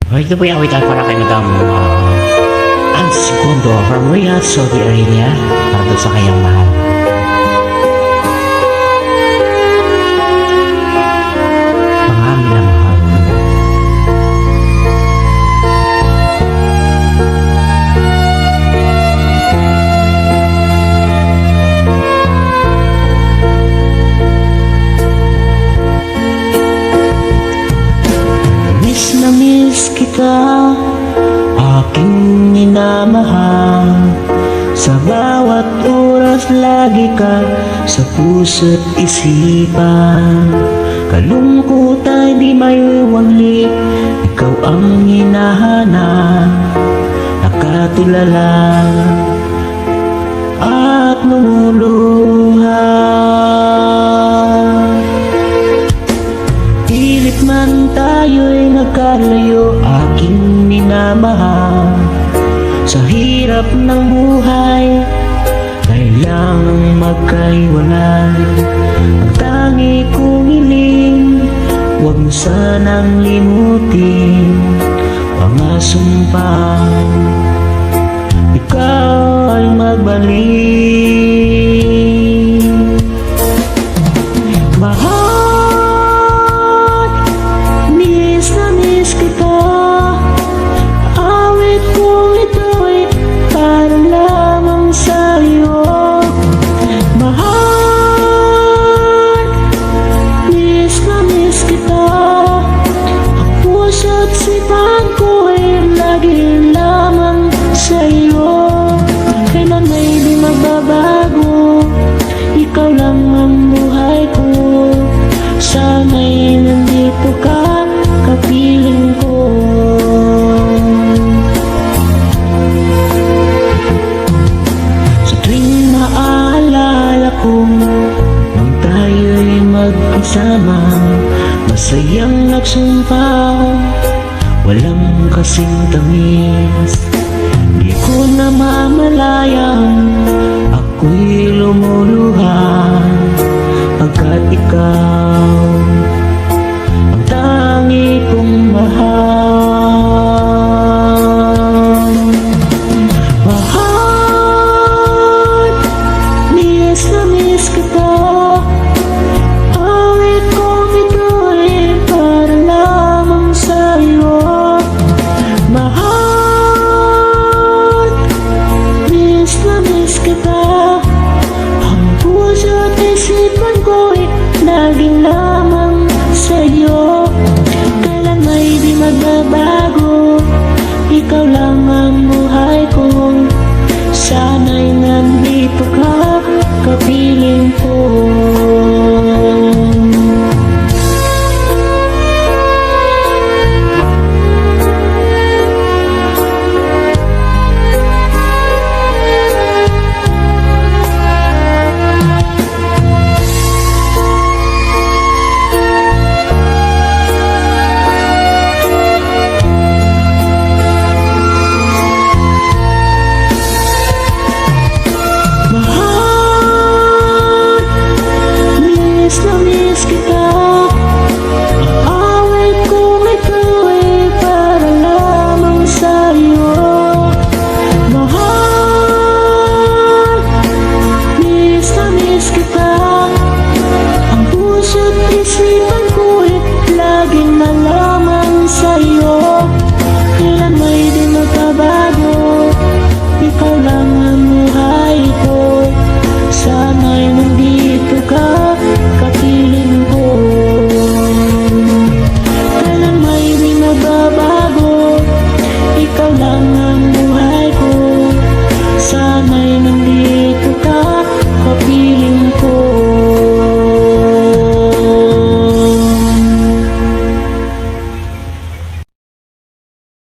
Ito po yung awitan para kay Madam Ang Segundo from Riyadh, Saudi Arabia, para doon sa kanyang mahal. Mga minamahal. Miss kita, aking minamahal. Sa bawat oras lagi ka sa puso't isipan. Kalungkutan di maiwangli, ikaw ang hinahanap. Nakatulala at lumuluha. Pilit man tayo'y nagkalayo, aking minamahal. Sa hirap ng buhay, kailangang magkaiwalay. Ang tangi kong hiling, huwag mo sanang limutin mga sumpah. Ikaw ay magbalik. Mahal, miss na miss kita. Awit kong ito'y para lamang sa'yo. Mahal, miss na miss kita. Ang puso't sipan ko'y lagi lamang sa'yo. Kailan may di magbabago, ikaw lang ang buhay ko. Sana'y nandito ka, kapiling ko. Sa tuwing naaalala ko nung tayo'y magkasama, masayang nagsumpah, walang kasing tamis. Di ko na mamalayang ako'y lumuluha, pagkat ikaw ang tangi kong mahal. Mahal, miss na miss kita. Awit kong ito'y para lamang sa'yo. Mahal, miss na miss kita. Ang puso't isipan ko'y laging lamang sa'yo. Kailan may di magbabago, ikaw lang ang buhay ko. Sana'y nandito ka, kapiling ko. Mahal, miss na